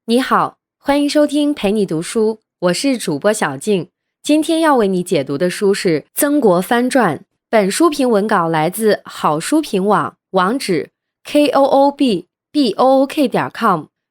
你好，欢迎收听陪你读书，我是主播小静。今天要为你解读的书是《曾国藩传》，本书评文稿来自好书评网，网址 koobbook.com。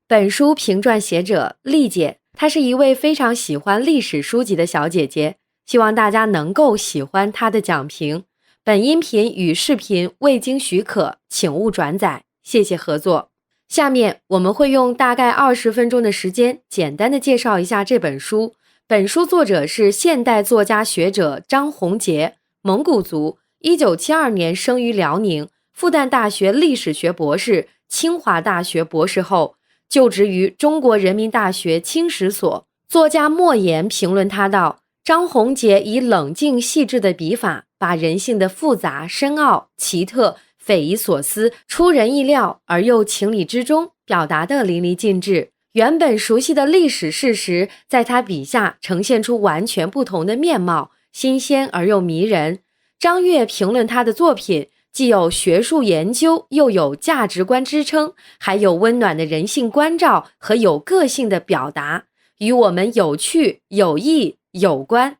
本书评传写者丽姐，她是一位非常喜欢历史书籍的小姐姐，希望大家能够喜欢她的讲评。本音频与视频未经许可，请勿转载，谢谢合作。下面我们会用大概20分钟的时间，简单的介绍一下这本书。本书作者是现代作家学者张宏杰，蒙古族，1972年生于辽宁，复旦大学历史学博士，清华大学博士后，就职于中国人民大学清史所。作家莫言评论他道：张宏杰以冷静细致的笔法，把人性的复杂、深奥、奇特、匪夷所思、出人意料而又情理之中表达得淋漓尽致。原本熟悉的历史事实在他笔下呈现出完全不同的面貌，新鲜而又迷人。张悦评论他的作品既有学术研究，又有价值观支撑，还有温暖的人性关照和有个性的表达，与我们有趣、有益、有关。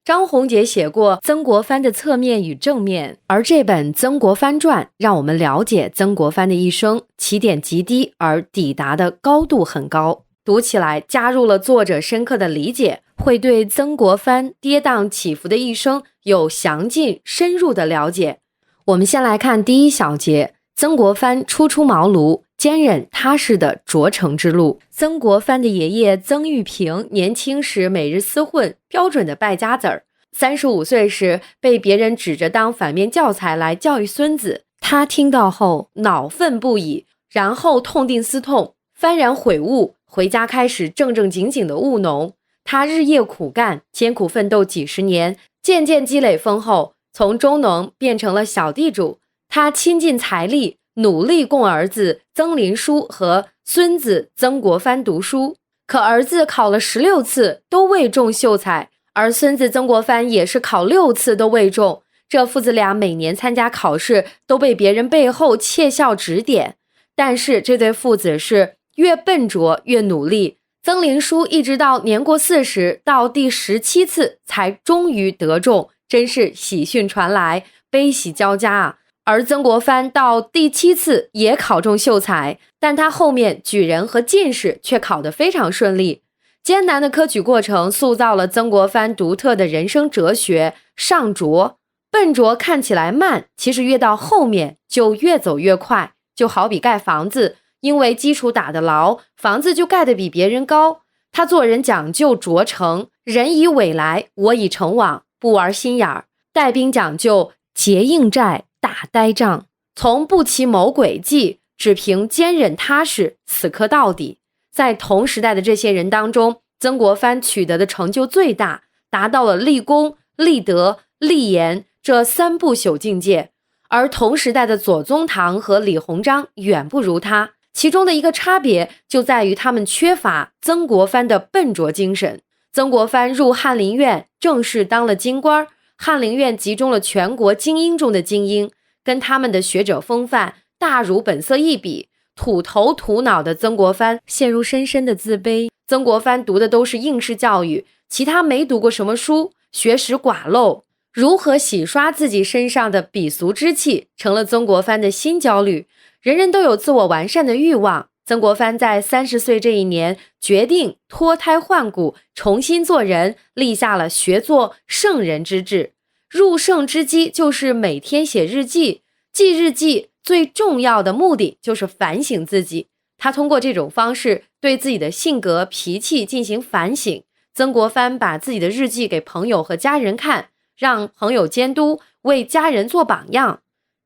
张宏杰写过曾国藩的侧面与正面，而这本《曾国藩传》让我们了解曾国藩的一生，起点极低而抵达的高度很高。读起来加入了作者深刻的理解，会对曾国藩跌宕起伏的一生有详尽深入的了解。我们先来看第一小节，曾国藩初出茅庐，坚忍踏实的卓成之路。曾国藩的爷爷曾玉平年轻时每日厮混，标准的败家子儿。35岁时被别人指着当反面教材来教育孙子，他听到后恼愤不已，然后痛定思痛，幡然悔悟，回家开始正正经经的务农。他日夜苦干，艰苦奋斗几十年，渐渐积累丰厚，从中农变成了小地主。他倾尽财力，努力供儿子曾林书和孙子曾国藩读书，可儿子考了16次都未中秀才，而孙子曾国藩也是考6次都未中。这父子俩每年参加考试都被别人背后窃笑指点，但是这对父子是越笨拙越努力。曾林书一直到年过40，到第17次才终于得中，真是喜讯传来，悲喜交加啊！而曾国藩到第7次也考中秀才，但他后面举人和进士却考得非常顺利。艰难的科举过程塑造了曾国藩独特的人生哲学，上拙。笨拙看起来慢，其实越到后面就越走越快。就好比盖房子，因为基础打得牢，房子就盖得比别人高。他做人讲究拙诚，人以委来，我以诚往，不玩心眼儿。带兵讲究结硬寨，打呆仗，从不奇谋诡计，只凭坚忍踏实，死磕到底。在同时代的这些人当中，曾国藩取得的成就最大，达到了立功、立德、立言这3不朽境界。而同时代的左宗棠和李鸿章远不如他，其中的一个差别就在于他们缺乏曾国藩的笨拙精神。曾国藩入翰林院，正式当了京官，翰林院集中了全国精英中的精英，跟他们的学者风范大儒本色一比，土头土脑的曾国藩陷入深深的自卑。曾国藩读的都是应试教育，其他没读过什么书，学识寡陋。如何洗刷自己身上的鄙俗之气，成了曾国藩的新焦虑。人人都有自我完善的欲望，曾国藩在30岁这一年决定脱胎换骨，重新做人，立下了学做圣人之志。入圣之机就是每天写日记，记日记最重要的目的就是反省自己。他通过这种方式对自己的性格脾气进行反省。曾国藩把自己的日记给朋友和家人看，让朋友监督，为家人做榜样。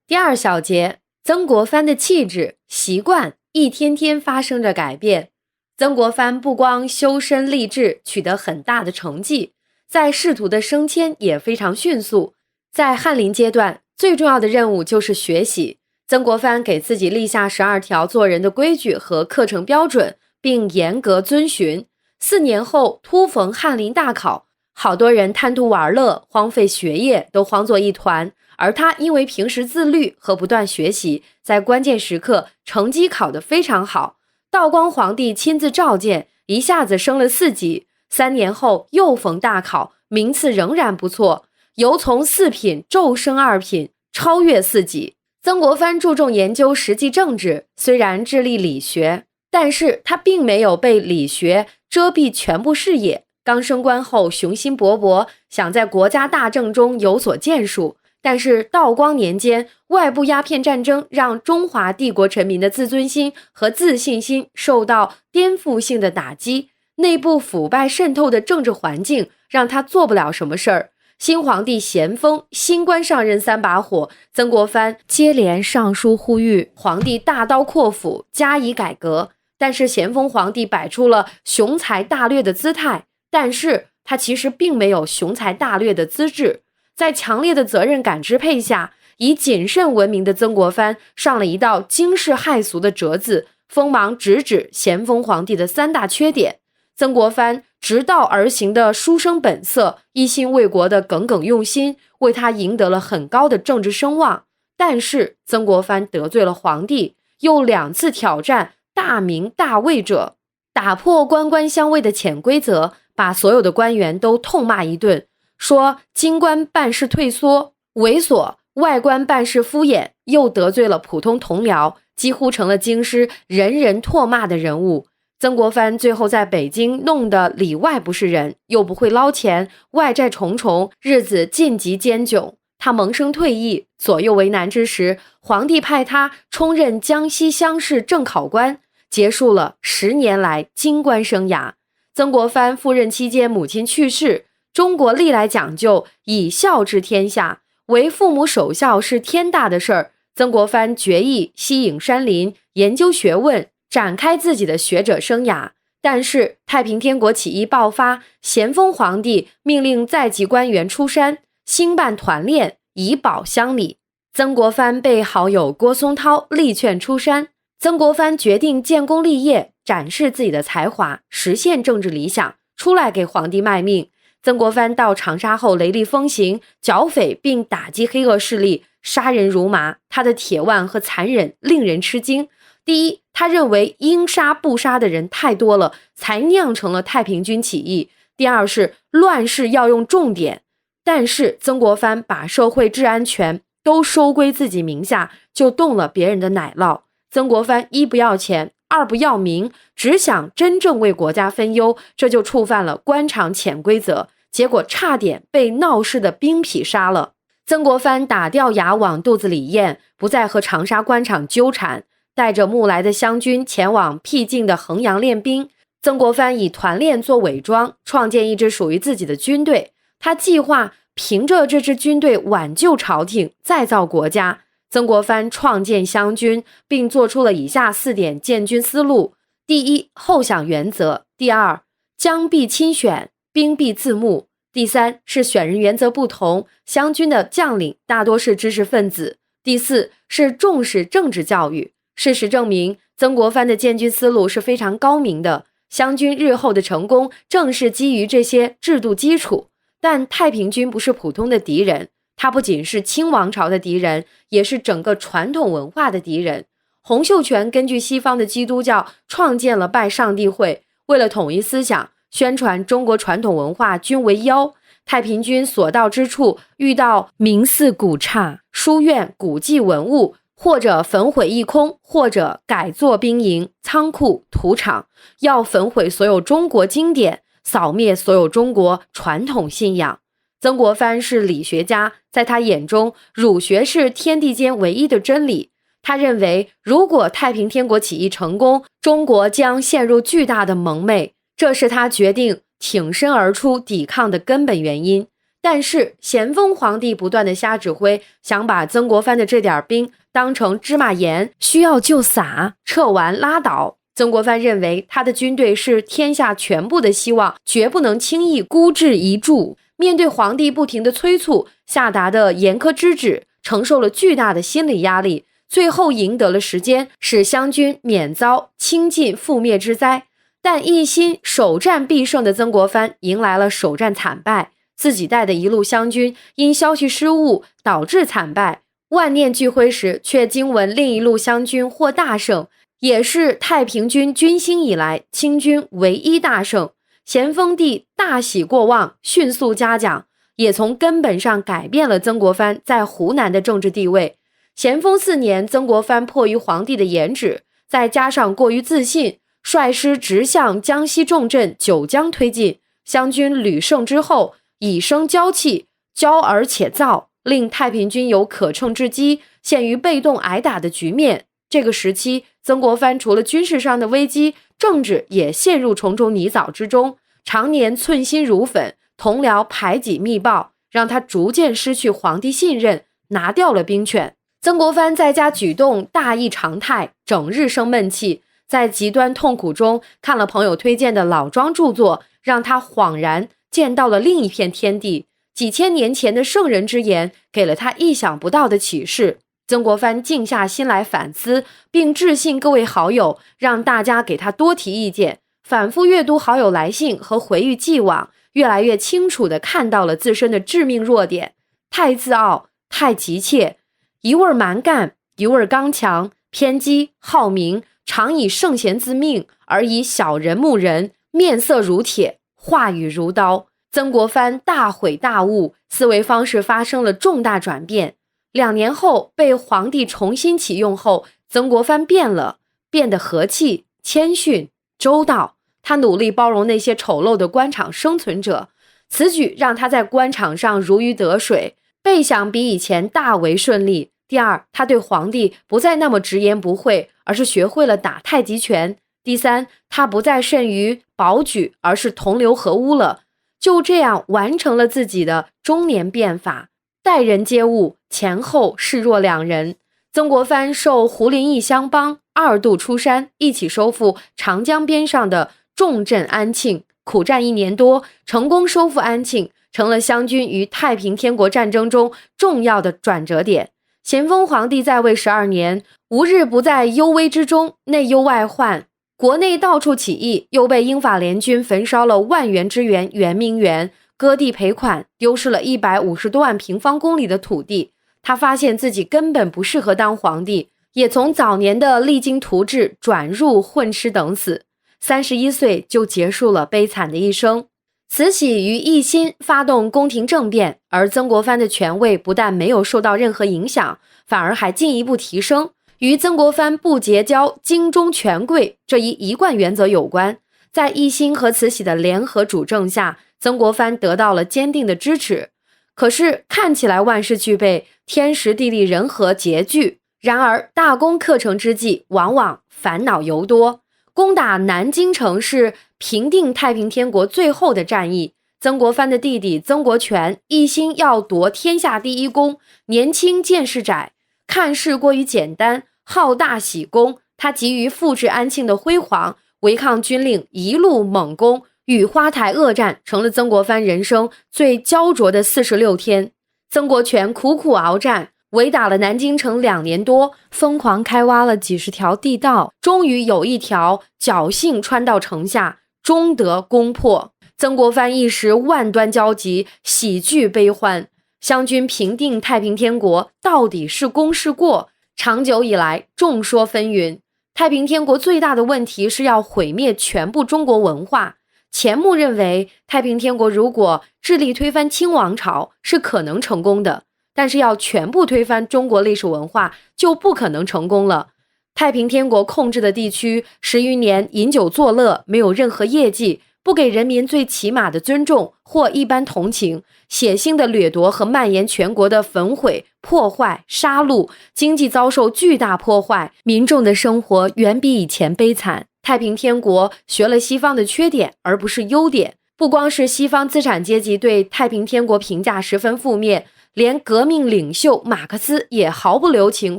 第2小节，曾国藩的气质、习惯一天天发生着改变。曾国藩不光修身立志取得很大的成绩，在仕途的升迁也非常迅速。在翰林阶段，最重要的任务就是学习。曾国藩给自己立下12条做人的规矩和课程标准，并严格遵循。4年后突逢翰林大考，好多人贪图玩乐，荒废学业，都慌作一团。而他因为平时自律和不断学习，在关键时刻成绩考得非常好，道光皇帝亲自召见，一下子升了4级，3年后又逢大考，名次仍然不错，由从4品骤升2品，超越4级。曾国藩注重研究实际政治，虽然致力理学，但是他并没有被理学遮蔽全部视野。刚升官后雄心勃勃，想在国家大政中有所建树，但是道光年间外部鸦片战争让中华帝国臣民的自尊心和自信心受到颠覆性的打击，内部腐败渗透的政治环境让他做不了什么事儿。新皇帝咸丰新官上任3把火，曾国藩接连上书呼吁皇帝大刀阔斧加以改革，但是咸丰皇帝摆出了雄才大略的姿态，但是他其实并没有雄才大略的资质。在强烈的责任感支配下，以谨慎闻名的曾国藩上了一道惊世骇俗的折子，锋芒直指咸丰皇帝的3大缺点。曾国藩直道而行的书生本色，一心为国的耿耿用心，为他赢得了很高的政治声望。但是曾国藩得罪了皇帝，又2次挑战大明大魏者，打破官官相卫的潜规则，把所有的官员都痛骂一顿，说京官办事退缩猥琐，外官办事敷衍，又得罪了普通同僚，几乎成了京师人人唾骂的人物。曾国藩最后在北京弄得里外不是人，又不会捞钱，外债重重，日子尽极艰窘。他萌生退意，左右为难之时，皇帝派他充任江西乡试正考官，结束了10年来京官生涯。曾国藩赴任期间母亲去世，中国历来讲究以孝治天下，为父母守孝是天大的事儿。曾国藩决意西隐山林，研究学问，展开自己的学者生涯。但是太平天国起义爆发，咸丰皇帝命令在籍官员出山兴办团练，以保乡里。曾国藩被好友郭松涛力劝出山，曾国藩决定建功立业，展示自己的才华，实现政治理想，出来给皇帝卖命。曾国藩到长沙后雷厉风行，剿匪并打击黑恶势力，杀人如麻，他的铁腕和残忍令人吃惊。第一，他认为应杀不杀的人太多了，才酿成了太平军起义。第二是乱世要用重典，但是曾国藩把社会治安权都收归自己名下，就动了别人的奶酪。曾国藩一不要钱，二不要名，只想真正为国家分忧，这就触犯了官场潜规则，结果差点被闹事的兵痞杀了。曾国藩打掉牙往肚子里咽，不再和长沙官场纠缠，带着募来的湘军前往僻静的衡阳练兵。曾国藩以团练做伪装，创建一支属于自己的军队。他计划凭着这支军队挽救朝廷，再造国家。曾国藩创建湘军，并做出了以下4点建军思路：第一，后想原则；第二，将必亲选，兵必自募；第三是选人原则不同，湘军的将领大多是知识分子；第四是重视政治教育。事实证明，曾国藩的建军思路是非常高明的，湘军日后的成功正是基于这些制度基础。但太平军不是普通的敌人，他不仅是清王朝的敌人，也是整个传统文化的敌人。洪秀全根据西方的基督教创建了拜上帝会，为了统一思想，宣传中国传统文化均为妖。太平军所到之处，遇到民寺古刹、书院、古迹文物，或者焚毁一空，或者改作兵营、仓库、土场，要焚毁所有中国经典，扫灭所有中国传统信仰。曾国藩是理学家，在他眼中，儒学是天地间唯一的真理。他认为，如果太平天国起义成功，中国将陷入巨大的蒙昧，这是他决定挺身而出抵抗的根本原因。但是咸丰皇帝不断的瞎指挥，想把曾国藩的这点兵当成芝麻盐，需要就撒，撤完拉倒。曾国藩认为他的军队是天下全部的希望，绝不能轻易孤置一注。面对皇帝不停的催促，下达的严苛之旨，承受了巨大的心理压力，最后赢得了时间，使湘军免遭倾尽覆灭之灾。但一心首战必胜的曾国藩迎来了首战惨败，自己带的一路湘军因消息失误导致惨败，万念俱灰时却惊闻另一路湘军获大胜。也是太平军军兴以来清军唯一大胜。咸丰帝大喜过望，迅速嘉奖，也从根本上改变了曾国藩在湖南的政治地位。咸丰4年，曾国藩迫于皇帝的严旨，再加上过于自信，率师直向江西重镇九江推进。湘军屡胜之后，以生骄气，骄而且躁，令太平军有可乘之机，陷于被动挨打的局面。这个时期，曾国藩除了军事上的危机，政治也陷入重重泥沼之中，常年寸心如粉，同僚排挤密报，让他逐渐失去皇帝信任，拿掉了兵权。曾国藩在家举动大异常态，整日生闷气，在极端痛苦中看了朋友推荐的老庄著作，让他恍然见到了另一片天地。几千年前的圣人之言给了他意想不到的启示。曾国藩静下心来反思，并致信各位好友，让大家给他多提意见。反复阅读好友来信和回忆既往，越来越清楚地看到了自身的致命弱点：太自傲，太急切，一味蛮干，一味刚强，偏激好名，常以圣贤自命，而以小人目人，面色如铁，话语如刀。曾国藩大悔大悟，思维方式发生了重大转变。2年后被皇帝重新启用后，曾国藩变了，变得和气、谦逊、周到。他努力包容那些丑陋的官场生存者，此举让他在官场上如鱼得水，备享比以前大为顺利。第二，他对皇帝不再那么直言不讳，而是学会了打太极拳。第三，他不再甚于保举，而是同流合污了。就这样完成了自己的中年变法，待人接物前后视若两人。曾国藩受胡林翼相帮，2度出山，一起收复长江边上的重镇安庆，苦战1年多，成功收复安庆，成了湘军于太平天国战争中重要的转折点。咸丰皇帝在位12年，无日不在忧危之中，内忧外患，国内到处起义，又被英法联军焚烧了万元之源圆明园，割地赔款，丢失了150多万平方公里的土地。他发现自己根本不适合当皇帝，也从早年的励精图治转入混吃等死。31岁就结束了悲惨的一生。慈禧于一心发动宫廷政变，而曾国藩的权位不但没有受到任何影响，反而还进一步提升。与曾国藩不结交京中权贵这一贯原则有关。在一心和慈禧的联合主政下，曾国藩得到了坚定的支持。可是看起来万事俱备，天时地利人和拮据，然而大功克成之际，往往烦恼尤多。攻打南京城是平定太平天国最后的战役。曾国藩的弟弟曾国荃一心要夺天下第一功，年轻见识窄，看事过于简单，好大喜功。他急于复制安庆的辉煌，违抗军令，一路猛攻，与花台恶战成了曾国藩人生最焦灼的46天。曾国荃苦苦鏖战，围打了南京城2年多，疯狂开挖了几十条地道，终于有一条侥幸穿到城下，终得攻破。曾国藩一时万端交集，喜剧悲欢。湘军平定太平天国到底是功是过？长久以来众说纷纭。太平天国最大的问题是要毁灭全部中国文化。钱穆认为太平天国如果致力推翻清王朝是可能成功的，但是要全部推翻中国历史文化就不可能成功了。太平天国控制的地区10余年饮酒作乐，没有任何业绩，不给人民最起码的尊重或一般同情，血腥的掠夺和蔓延全国的焚毁、破坏、杀戮，经济遭受巨大破坏，民众的生活远比以前悲惨。太平天国学了西方的缺点而不是优点，不光是西方资产阶级对太平天国评价十分负面，连革命领袖马克思也毫不留情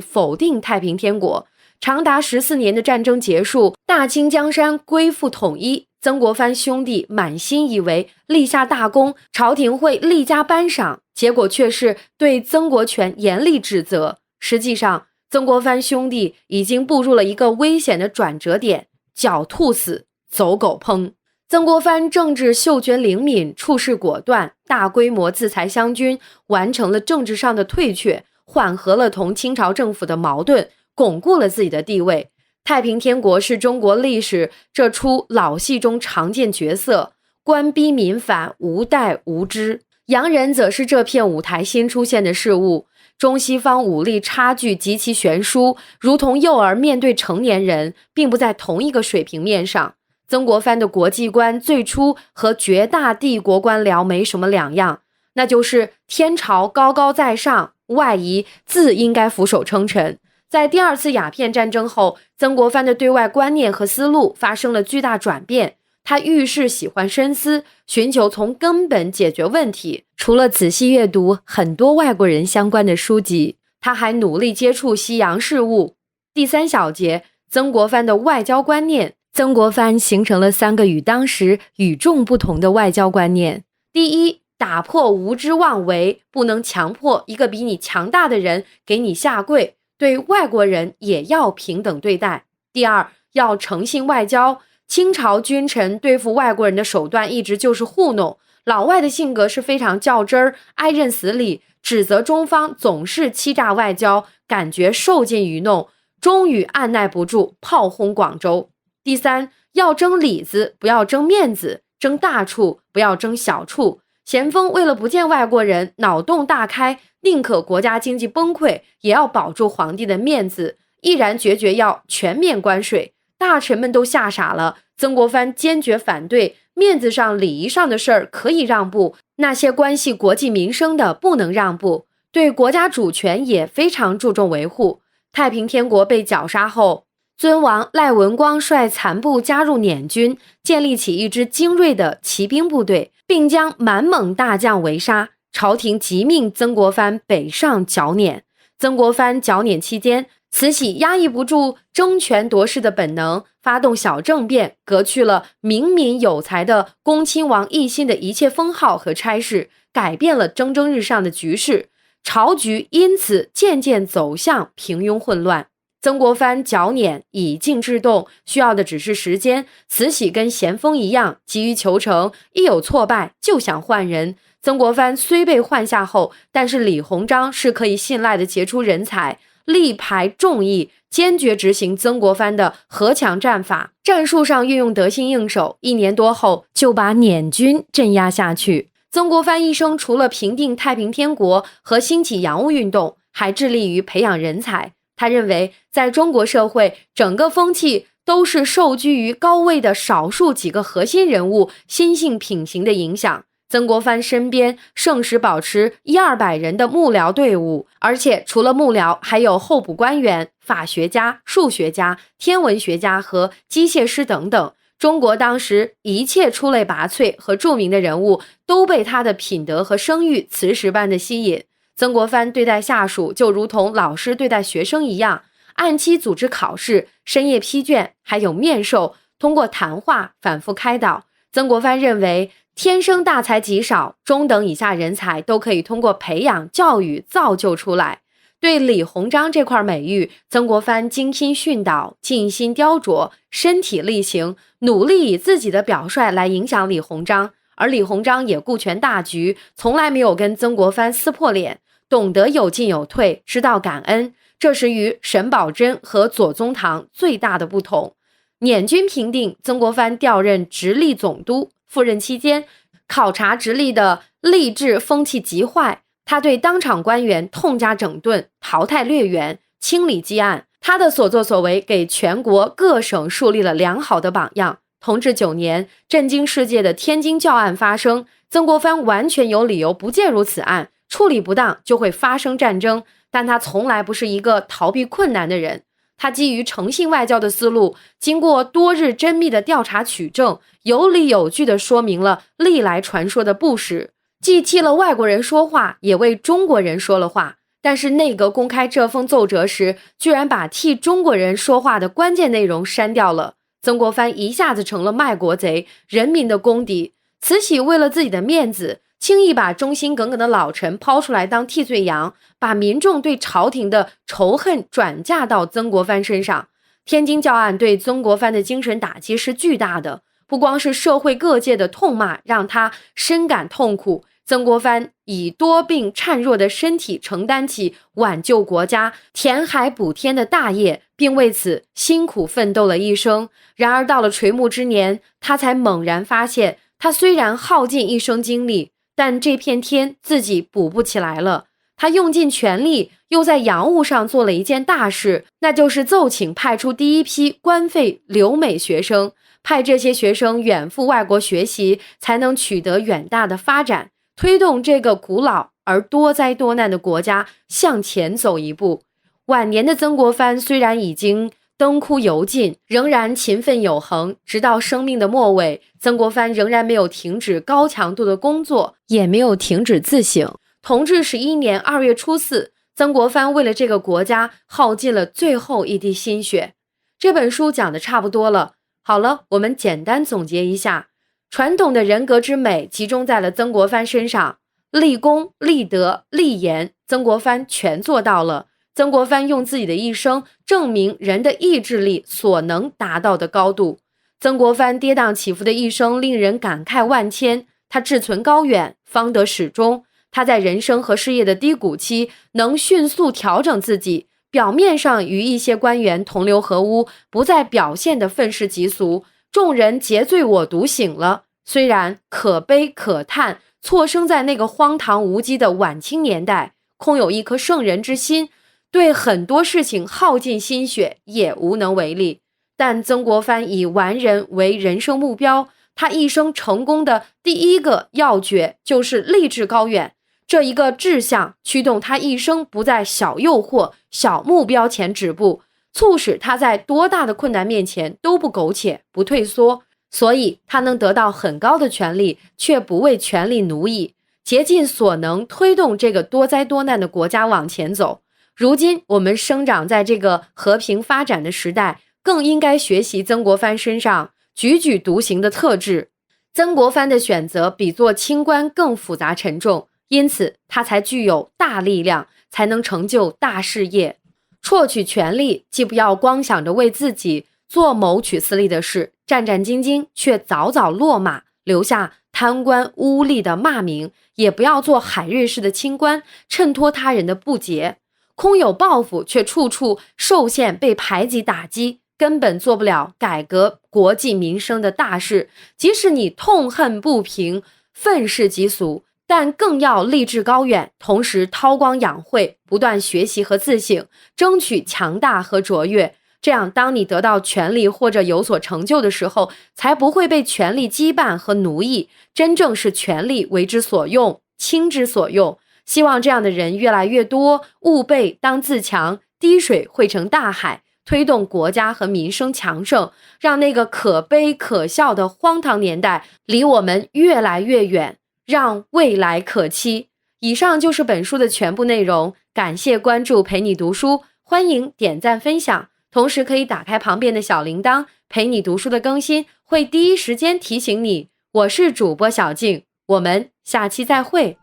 否定太平天国。长达14年的战争结束，大清江山归附统一，曾国藩兄弟满心以为立下大功，朝廷会力加颁赏，结果却是对曾国荃严厉指责。实际上，曾国藩兄弟已经步入了一个危险的转折点，狡兔死，走狗烹。曾国藩政治嗅觉灵敏，处事果断，大规模自裁湘军，完成了政治上的退却，缓和了同清朝政府的矛盾，巩固了自己的地位。太平天国是中国历史这出老戏中常见角色，官逼民反，无代无知。洋人则是这片舞台新出现的事物，中西方武力差距极其悬殊，如同幼儿面对成年人，并不在同一个水平面上。曾国藩的国际观最初和绝大帝国官僚没什么两样，那就是天朝高高在上，外夷自应该俯首称臣。在第二次鸦片战争后，曾国藩的对外观念和思路发生了巨大转变。他遇事喜欢深思，寻求从根本解决问题。除了仔细阅读很多外国人相关的书籍，他还努力接触西洋事务。第三小节，曾国藩的外交观念。曾国藩形成了3个与当时与众不同的外交观念。第一，打破无知妄为，不能强迫一个比你强大的人给你下跪，对外国人也要平等对待。第二，要诚信外交。清朝君臣对付外国人的手段一直就是糊弄，老外的性格是非常较真儿，爱认死理，指责中方总是欺诈外交，感觉受尽愚弄，终于按耐不住，炮轰广州。第三，要争里子，不要争面子，争大处，不要争小处。咸丰为了不见外国人，脑洞大开，宁可国家经济崩溃，也要保住皇帝的面子，毅然决绝要全面关税。大臣们都吓傻了，曾国藩坚决反对，面子上礼仪上的事儿可以让步，那些关系国计民生的不能让步，对国家主权也非常注重维护。太平天国被绞杀后，尊王赖文光率残部加入捻军，建立起一支精锐的骑兵部队，并将满蒙大将围杀。朝廷急命曾国藩北上剿捻。曾国藩剿捻期间，慈禧压抑不住争权夺势的本能，发动小政变，革去了明民有才的恭亲王奕欣的一切封号和差事，改变了蒸蒸日上的局势，朝局因此渐渐走向平庸混乱。曾国藩剿捻以静制动，需要的只是时间。慈禧跟咸丰一样，急于求成，一有挫败就想换人。曾国藩虽被换下后，但是李鸿章是可以信赖的杰出人才，力排众议，坚决执行曾国藩的合强战法，战术上运用得心应手，1年多后就把捻军镇压下去。曾国藩一生除了平定太平天国和兴起洋务运动，还致力于培养人才。他认为在中国社会，整个风气都是受居于高位的少数几个核心人物心性品行的影响。曾国藩身边盛时保持100-200人的幕僚队伍，而且除了幕僚，还有候补官员、法学家、数学家、天文学家和机械师等等。中国当时一切出类拔萃和著名的人物都被他的品德和声誉磁石般的吸引。曾国藩对待下属就如同老师对待学生一样，按期组织考试，深夜批卷，还有面授，通过谈话反复开导。曾国藩认为，天生大才极少，中等以下人才都可以通过培养、教育造就出来。对李鸿章这块美誉，曾国藩精心训导，尽心雕琢，身体力行，努力以自己的表率来影响李鸿章。而李鸿章也顾全大局，从来没有跟曾国藩撕破脸，懂得有进有退，知道感恩，这是与沈葆桢和左宗棠最大的不同。捻军平定，曾国藩调任直隶总督，赴任期间考察直隶的吏治风气极坏，他对当场官员痛加整顿，淘汰劣员，清理积案。他的所作所为给全国各省树立了良好的榜样。同治9年，震惊世界的天津教案发生，曾国藩完全有理由不介入此案，处理不当就会发生战争，但他从来不是一个逃避困难的人。他基于诚信外交的思路，经过多日缜密的调查取证，有理有据地说明了历来传说的不实，既替了外国人说话，也为中国人说了话。但是内阁公开这封奏折时，居然把替中国人说话的关键内容删掉了。曾国藩一下子成了卖国贼，人民的公敌。慈禧为了自己的面子，轻易把忠心耿耿的老臣抛出来当替罪羊，把民众对朝廷的仇恨转嫁到曾国藩身上。天津教案对曾国藩的精神打击是巨大的，不光是社会各界的痛骂让他深感痛苦，曾国藩以多病孱弱的身体承担起挽救国家、填海补天的大业，并为此辛苦奋斗了一生。然而到了垂暮之年，他才猛然发现，他虽然耗尽一生精力，但这片天自己补不起来了。他用尽全力，又在洋务上做了一件大事，那就是奏请派出第一批官费留美学生，派这些学生远赴外国学习，才能取得远大的发展，推动这个古老而多灾多难的国家向前走一步。晚年的曾国藩虽然已经灯枯油尽，仍然勤奋有恒，直到生命的末尾，曾国藩仍然没有停止高强度的工作，也没有停止自省。同治11年2月初4，曾国藩为了这个国家耗尽了最后一滴心血。这本书讲的差不多了，好了，我们简单总结一下，传统的人格之美集中在了曾国藩身上，立功、立德、立言，曾国藩全做到了。曾国藩用自己的一生证明人的意志力所能达到的高度。曾国藩跌宕起伏的一生令人感慨万千，他志存高远，方得始终。他在人生和事业的低谷期能迅速调整自己，表面上与一些官员同流合污，不再表现得愤世嫉俗，众人皆醉我独醒了。虽然可悲可叹，错生在那个荒唐无稽的晚清年代，空有一颗圣人之心，对很多事情耗尽心血也无能为力。但曾国藩以完人为人生目标，他一生成功的第一个要诀就是立志高远。这一个志向驱动他一生不在小诱惑、小目标前止步，促使他在多大的困难面前都不苟且、不退缩。所以他能得到很高的权力，却不为权力奴役，竭尽所能推动这个多灾多难的国家往前走。如今我们生长在这个和平发展的时代，更应该学习曾国藩身上踽踽独行的特质。曾国藩的选择比做清官更复杂沉重，因此他才具有大力量，才能成就大事业。辍取权力，既不要光想着为自己做谋取私利的事，战战兢兢却早早落马，留下贪官污吏的骂名，也不要做海瑞式的清官，衬托他人的不洁。空有抱负，却处处受限，被排挤打击，根本做不了改革国计民生的大事。即使你痛恨不平，愤世嫉俗，但更要立志高远，同时韬光养晦，不断学习和自省，争取强大和卓越。这样当你得到权力或者有所成就的时候，才不会被权力羁绊和奴役，真正是权力为之所用，亲之所用。希望这样的人越来越多，吾辈当自强，滴水汇成大海，推动国家和民生强盛，让那个可悲可笑的荒唐年代离我们越来越远，让未来可期。以上就是本书的全部内容，感谢关注陪你读书，欢迎点赞分享，同时可以打开旁边的小铃铛，陪你读书的更新会第一时间提醒你。我是主播小静，我们下期再会。